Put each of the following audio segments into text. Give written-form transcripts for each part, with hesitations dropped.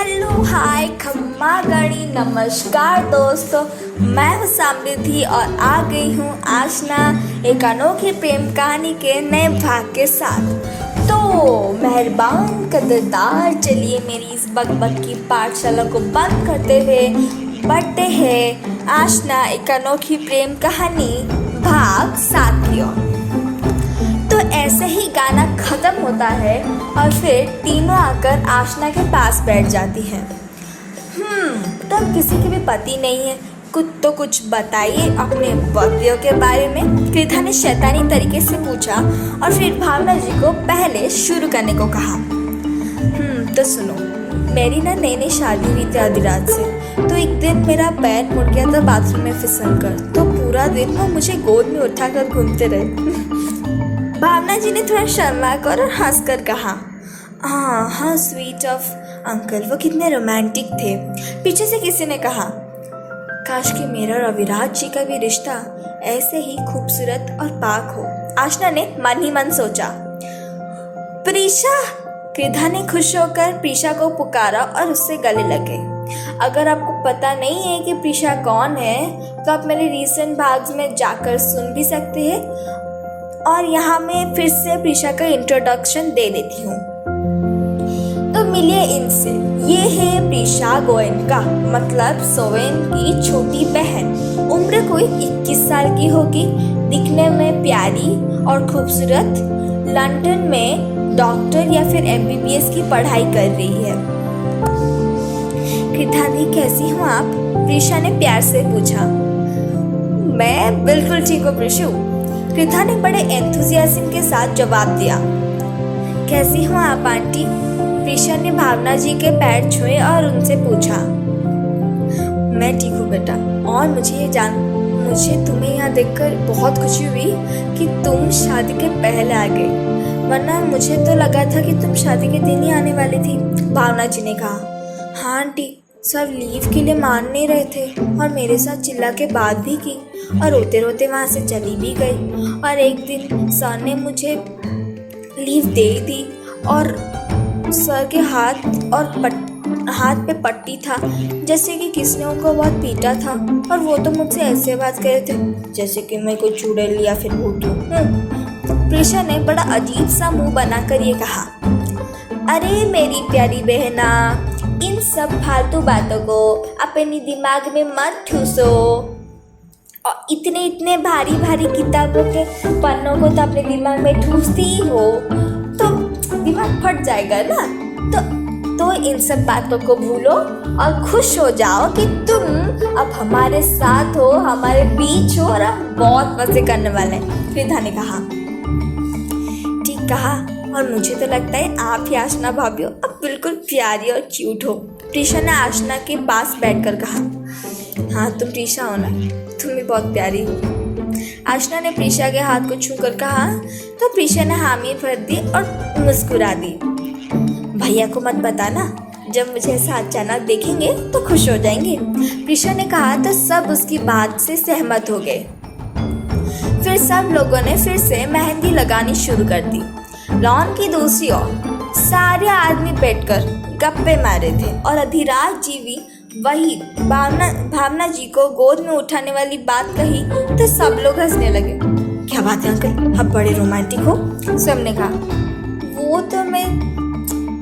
Hello hi खम्मा गणी नमस्कार दोस्तों, मैं हूँ समृद्धि और आ गई हूँ आशना एक अनोखी प्रेम कहानी के नए भाग के साथ। तो मेहरबान कदरदार, चलिए मेरी इस बकबक की पाठशाला को बंद करते हुए बढ़ते हैं आशना एक अनोखी प्रेम कहानी भाग 7 की ओर। तो ऐसे ही गाना ख़त्म होता है और फिर तीनों आकर आशना के पास बैठ जाती हैं। तब किसी के भी पति नहीं है, कुछ बताइए अपने पतियों के बारे में, कृथा ने शैतानी तरीके से पूछा और फिर भावना जी को पहले शुरू करने को कहा। तो सुनो, मेरी ना नई शादी हुई थी आधी रात से, तो एक दिन मेरा पैर मुड़ गया था बाथरूम में फिसल कर, तो पूरा दिन वो मुझे गोद में उठाकर घूमते रहे। भावना जी ने थोड़ा शर्मा कर और हंस कर कहा, हाँ स्वीट ऑफ अंकल, वो कितने रोमांटिक थे। पीछे से किसी ने कहा, काश कि मेरा और अविराज जी का भी रिश्ता ऐसे ही खूबसूरत और पाक हो। आशना ने मन ही मन सोचा। प्रीशा, कृधा ने खुश होकर प्रीशा को पुकारा और उससे गले लगे। अगर आपको पता नहीं है कि प्रीशा कौन है तो आप मेरे रीसेंट भाग्स में जाकर सुन भी सकते हैं, और यहाँ मैं फिर से प्रीशा का इंट्रोडक्शन दे देती हूँ। तो मिलिए इनसे, ये है प्रीशा गोयनका, मतलब सोवेन की छोटी बहन। उम्र कोई 21 साल की होगी, दिखने में प्यारी और खूबसूरत। लंदन में डॉक्टर या फिर MBBS की पढ़ाई कर रही है। कृथा दी, कैसी हो आप? प्रीशा ने प्यार से पूछा। मैं बिल्कुल ठीक हूँ प्रीशु, कृथा ने बड़े एंथुजियाज्म के साथ जवाब दिया। कैसी हो आप आंटी? प्रीशा ने भावना जी के पैर छुए और उनसे पूछा। मैं ठीक हूँ बेटा, और मुझे तुम्हें यहाँ देखकर बहुत खुशी हुई कि तुम शादी के पहले आ गई, वरना मुझे तो लगा था कि तुम शादी के दिन ही आने वाली थी। भावना जी ने कहा। हाँ आंटी, सब लीव के लिए मान नहीं रहे थे और मेरे साथ चिल्ला के बात भी की और रोते रोते वहाँ से चली भी गई। और एक दिन सर ने मुझे लीव दे दी और सर के हाथ पे पट्टी था, जैसे कि किसने उनको बहुत पीटा था, और वो तो मुझसे ऐसे बात कर रहे थे जैसे कि मैं कोई चुड़ैल या फिर भूत हूँ। प्रीशा ने बड़ा अजीब सा मुंह बनाकर ये कहा। अरे मेरी प्यारी बहना, इन सब फालतू बातों को अपने दिमाग में मत ठूसो, और इतने भारी भारी किताबों के पन्नों को तो अपने दिमाग में ठूसती ही हो तो दिमाग फट जाएगा ना। तो इन सब बातों को भूलो और खुश हो जाओ कि तुम अब हमारे साथ हो, हमारे बीच हो, और हम बहुत मजे करने वाले हैं, कृथा ने कहा। ठीक कहा, और मुझे तो लगता है आप ही आशना भाभी हो, अब बिल्कुल प्यारी और क्यूट हो। प्रीशा ने आशना के पास बैठकर कहा। हाँ तुम प्रीशा हो ना, तुम भी बहुत प्यारी हो। आशना ने प्रीशा के हाथ को छूकर कहा, तो प्रीशा ने हामी भर दी और मुस्कुरा दी। भैया को मत बताना, जब मुझे ऐसा अचानक देखेंगे तो खुश हो जाएंगे, प्रीशा ने कहा। तो सब उसकी बात से सहमत हो गए। फिर सब लोगों ने फिर से मेहंदी लगानी शुरू कर दी। लॉन की दूसरी ओर सारे आदमी बैठकर गप्पे मारे थे और अधिराज जी भी वही भावना जी को गोद में उठाने वाली बात कही तो सब लोग हंसने लगे। क्या बात है अंकल, आप बड़े रोमांटिक हो, सबने कहा। वो तो मैं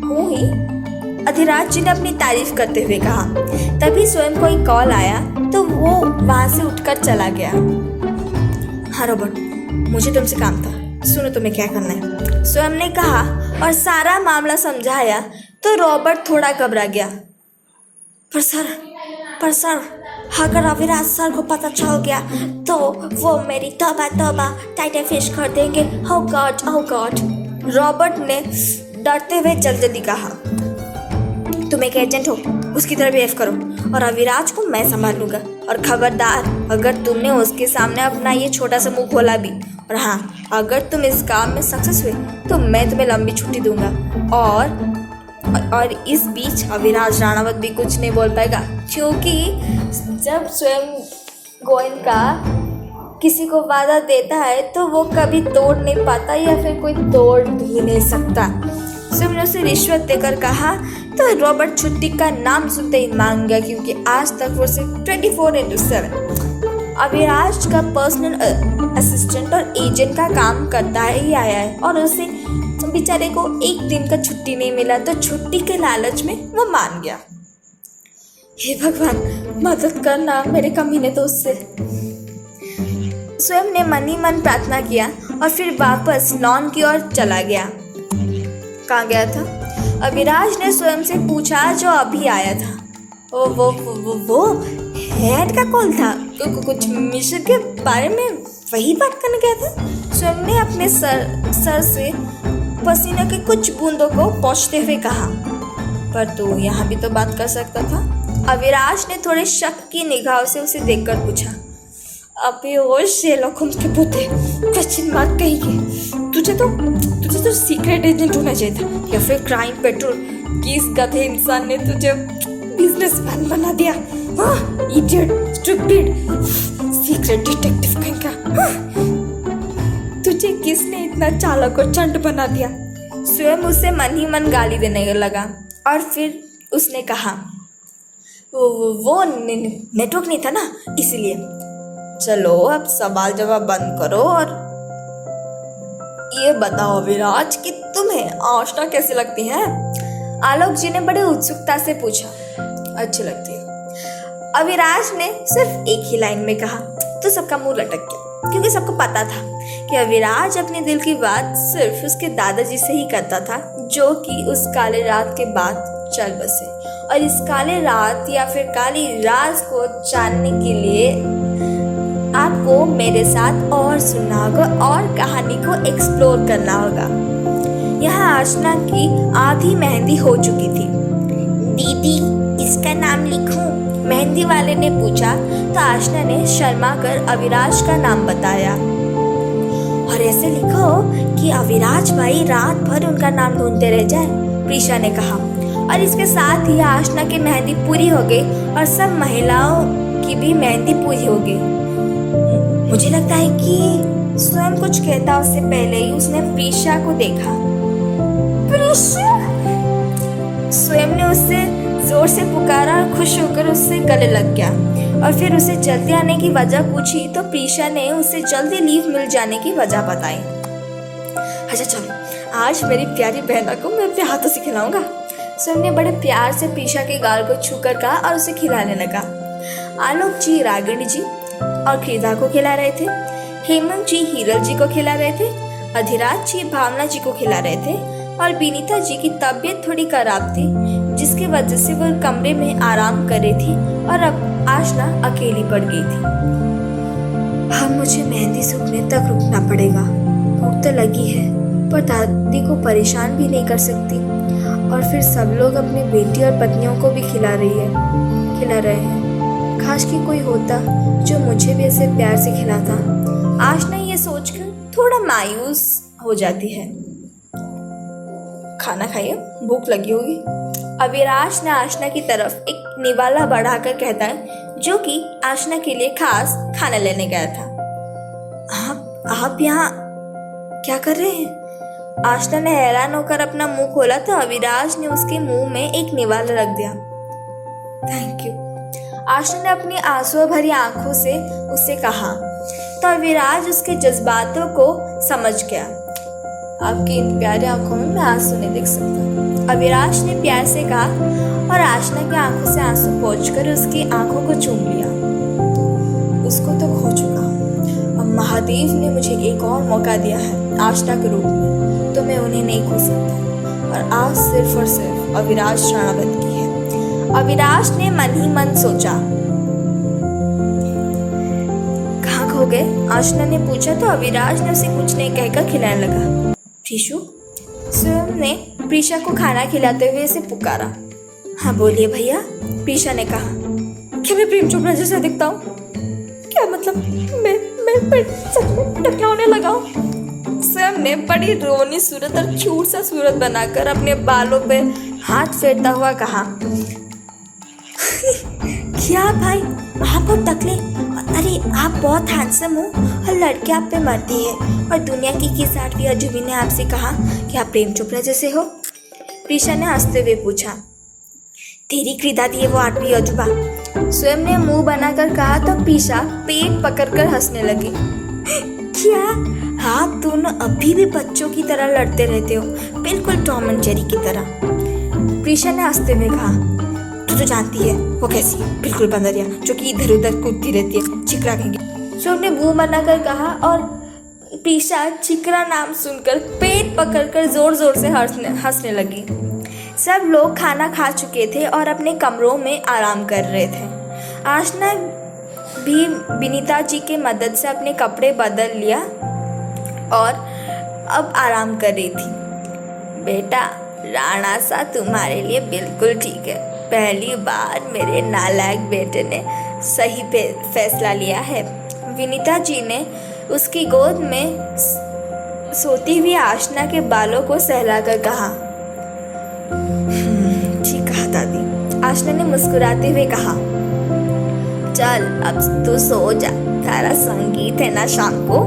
हूँ ही, अधिराज जी ने अपनी तारीफ करते हुए कहा। तभी स्वयं को एक कॉल आया तो वो वहाँ से उठकर चला गया। हाँ रॉबर्ट, मुझे तुमसे काम था, सुनो तुम्हें क्या करना है, स्वयं ने कहा और सारा मामला समझाया। तो रॉबर्ट थोड़ा घबरा गया। पर सर अगर अविराज सर को पता चल गया तो वो मेरी तौबा टाइटे फिश कर देंगे। Oh God। रॉबर्ट ने डरते हुए जल्दी कहा। तुम एक एजेंट हो, उसकी तरह बिहेव करो, और अविराज को मैं संभाल लूँगा। और खबरदार, अगर तुमने उसके सामने अपना ये छोटा सा मुंह खोला भी, और हाँ, अगर तुम इस काम में सक्सेस हुए तो मैं तुम्हें लंबी छुट्टी दूंगा। और इस बीच अविनाश राणावत भी कुछ नहीं बोल पाएगा, क्योंकि जब स्वयं गोयनका किसी को वादा देता है तो वो कभी तोड़ नहीं पाता या फिर कोई तोड़ भी नहीं सकता। स्वयं ने उसे रिश्वत देकर कहा तो रॉबर्ट छुट्टी का नाम सुनते ही मान गया, क्योंकि आज तक वो सिर्फ 24/7 अविराज का पर्सनल असिस्टेंट और एजेंट का काम करता ही आया है, और उसे बेचारे को एक दिन का छुट्टी नहीं मिला तो छुट्टी के लालच में वो मान गया। हे भगवान, मदद करना मेरे कमीने दोस्त से। स्वयं ने मन ही मन प्रार्थना किया और फिर वापस लॉन की ओर चला गया। कहाँ गया था? अविराज ने स्वयं से पूछा, जो अभी आया था। वो हेड का कॉल था, कुछ मिशन के बारे में वही बात करने गया था। स्वयं ने अपने सर से पसीने के कुछ बूंदों को पोंछते हुए कहा, पर तू यहाँ भी तो बात कर सकता था। अविराज ने थोड़े शक की निगाहों से उसे देखकर पूछा, अबे ओ शेरलॉक होम्स के पुत्र, क्वेश्चन मार्क कहेंगे। तुझे तो सीक्रेट एजेंट होना चाहिए था, या फिर क्राइम पेट्रोल। किस गधे इंसान ने तुझे बिजनेसमैन बना दिया? इडियट, स्टूपिड, सीक्रेट डिटेक्टिव कहीं का। तुझे किसने इतना चालाक और चंट बना दिया? स्वयं उसे मन ही मन गाली देने लगा और फिर उसने कहा, वो नेटवर्क नहीं था ना, इसलिए। चलो अब सवाल जवाब बंद करो और ये बताओ अविराज कि तुम्हें आशना कैसी लगती है? आलोक जी ने बड़े उत्सुकता से पूछा। अच्छी लगती है, अविराज ने सिर्फ एक ही लाइन में कहा तो सबका मुंह लटक गया, क्योंकि सबको पता था कि अविराज अपने दिल की बात सिर्फ उसके दादाजी से ही करता था, जो कि उस काले रात के बाद चल बसे। और इस काले रात या फिर काली राज को जानने के लिए आपको मेरे साथ और सुनना होगा और कहानी को एक्सप्लोर करना होगा। यहाँ आशना की आधी मेहंदी हो चुकी थी। दीदी, इसका नाम लिखूं? मेहंदी वाले ने पूछा तो आशना ने शर्मा कर अविराज का नाम बताया। और ऐसे लिखो कि अविराज भाई रात भर उनका नाम ढूंढते रह जाए, प्रीशा ने कहा। और इसके साथ ही आशना की मेहंदी पूरी हो गई और सब महिलाओं की भी मेहंदी पूरी हो गई। मुझे लगता है कि स्वयं कुछ कहता उससे पहले ही उसने प्रीशा को देखा। प्रीशा! स्वयं ने उससे जोर से पुकारा और खुश होकर उससे गले लग गया। और फिर उसे जल्दी आने की वजह पूछी तो प्रीशा ने उसे जल्दी लीव मिल जाने की वजह बताई। अच्छा चलो, आज मेरी प्यारी बहना को मैं अपने हाथों से खिलाऊंगा। स्वयं ने बड़े प्यार से प्रीशा के गाल को छूकर कहा और उसे खिलाने लगा। आलोक जी रागिणी जी और खिदा को खिला रहे थे, हेमंत जी हीरल जी को खिला रहे थे, अधिराज जी भावना जी को खिला रहे थे और विनीता जी की तबीयत थोड़ी खराब थी, जिसकी वजह से वो कमरे में आराम कर रही थी और अब आशना अकेली पड़ गई थी। अब मुझे मेहंदी सूखने तक रुकना पड़ेगा। भूख तो लगी है पर दादी को परेशान भी नहीं कर सकती, और फिर सब लोग अपनी बेटी और पत्नियों को भी खिला रहे हैं। काश कि कोई होता जो मुझे भी ऐसे प्यार से खिलाता। आशना ये सोचकर थोड़ा मायूस हो जाती है। खाना खाइए, भूख लगी होगी। अविराज ने आशना की तरफ एक निवाला बढ़ाकर कहता है, जो कि आशना के लिए खास खाना लेने गया था। आप यहाँ क्या कर रहे हैं? आशना ने हैरान होकर अपना मुंह खोला तो अविराज ने उसके मुंह में एक निवाला रख दिया। थैंक यू, आशना ने अपनी आंसू भरी आंखों से उससे कहा तो अविराज उसके जज्बातों को समझ गया। आपकी इन प्यारी आंखों में मैं आंसू नहीं देख सकता, अविराज ने प्यार से कहा और आशना की आंखों से आंसू पोंछकर उसकी आंखों को चूम लिया। उसको तो खो चुका, अब महादेव ने मुझे एक और मौका दिया है आशना के रूप में, तो मैं उन्हें नहीं खो सकता। और आज सिर्फ और सिर्फ अविराज शरणागत की है। अविराज ने मन ही मन सोचा। कहाँ खो गए? आशना ने पूछा तो अविराज ने उसे कुछ नहीं कहकर खिलाने लगा। प्रीशु, स्वयं ने प्रीशा को खाना खिलाते हुए उसे पुकारा। हाँ बोलिए भैया, प्रीशा ने कहा। क्या मैं प्रेम चोपड़ा जैसा दिखता हूँ? क्या मतलब मैं सच में टकला होने लगा हूँ? स्वयं ने बड़ी रोनी सूरत और क्यूट सा सूरत बनाकर अपने बालों पे हाथ फेरता हुआ कहा। क्या भाई, आप बहुत टकले, अरे आप बहुत हैंडसम हो और लड़के आप पे मरती है, और दुनिया की किस आठवीं अजूबी ने आपसे कहा कि आप प्रेम चोपड़ा जैसे हो? प्रीशा ने हंसते हुए पूछा। तेरी कृदा दी है वो 8वीं अजूबा। स्वयं ने मुंह बनाकर कहा तो प्रीशा पेट पकड़कर हंसने लगी। क्या आप दोनों अभी भी बच्चों की तरह लड़ते रहते हो, बिल्कुल टॉम एंड जेरी की तरह। प्रीशा ने हंसते हुए कहा, तू तो जानती है वो कैसी है, बिल्कुल बंदरिया जो कि इधर उधर कूदती रहती है, चिकरा कहेंगे। स्वयं ने मुंह बनाकर कहा और प्रीशा चिकरा नाम सुनकर पेट पकड़कर जोर जोर से हंसने लगी। सब लोग खाना खा चुके थे और अपने कमरों में आराम कर रहे थे। आशना भी विनीता जी के मदद से अपने कपड़े बदल लिया और अब आराम कर रही थी। बेटा, राणा सा तुम्हारे लिए बिल्कुल ठीक है। पहली बार मेरे नालायक बेटे ने सही फैसला लिया है। विनीता जी ने उसकी गोद में सोती हुई आशना के बालों को सहलाकर कहा। ठीक कहा दादी, आशना ने मुस्कुराते हुए कहा। चल अब तू सो जा, तारा संगीत है ना शाम को।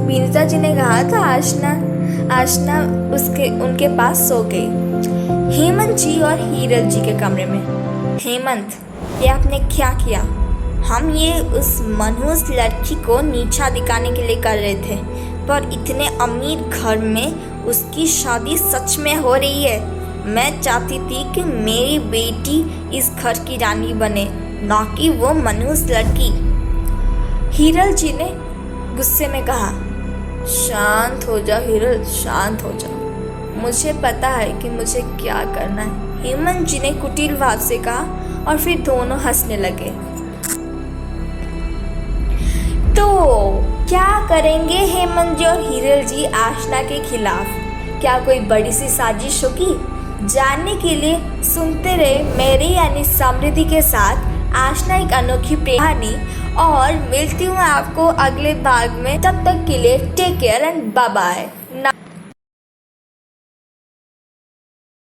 विनीता जी ने कहा तो आशना उनके पास सो गई। हेमंत जी और हीरल जी के कमरे में। हेमंत, ये आपने क्या किया? हम ये उस मनहूस लड़की को नीचा दिखाने के लिए कर रहे थे, पर इतने अमीर घर में उसकी शादी सच में हो रही है। मैं चाहती थी कि मेरी बेटी इस घर की रानी बने, ना कि वो मनहूस लड़की। हीरल जी ने गुस्से में कहा। शांत हो जा हीरल, शांत हो जा, मुझे पता है कि मुझे क्या करना है, हेमंत जी ने कुटिल भाव से कहा और फिर दोनों हंसने लगे। तो क्या करेंगे हेमंत जी और हीरल जी आशना के खिलाफ? क्या कोई बड़ी सी साजिश होगी? जानने के लिए सुनते रहे मेरे यानी समृद्धि के साथ आशना एक अनोखी कहानी, और मिलती हूँ आपको अगले भाग में। तब तक के लिए take care and bye bye.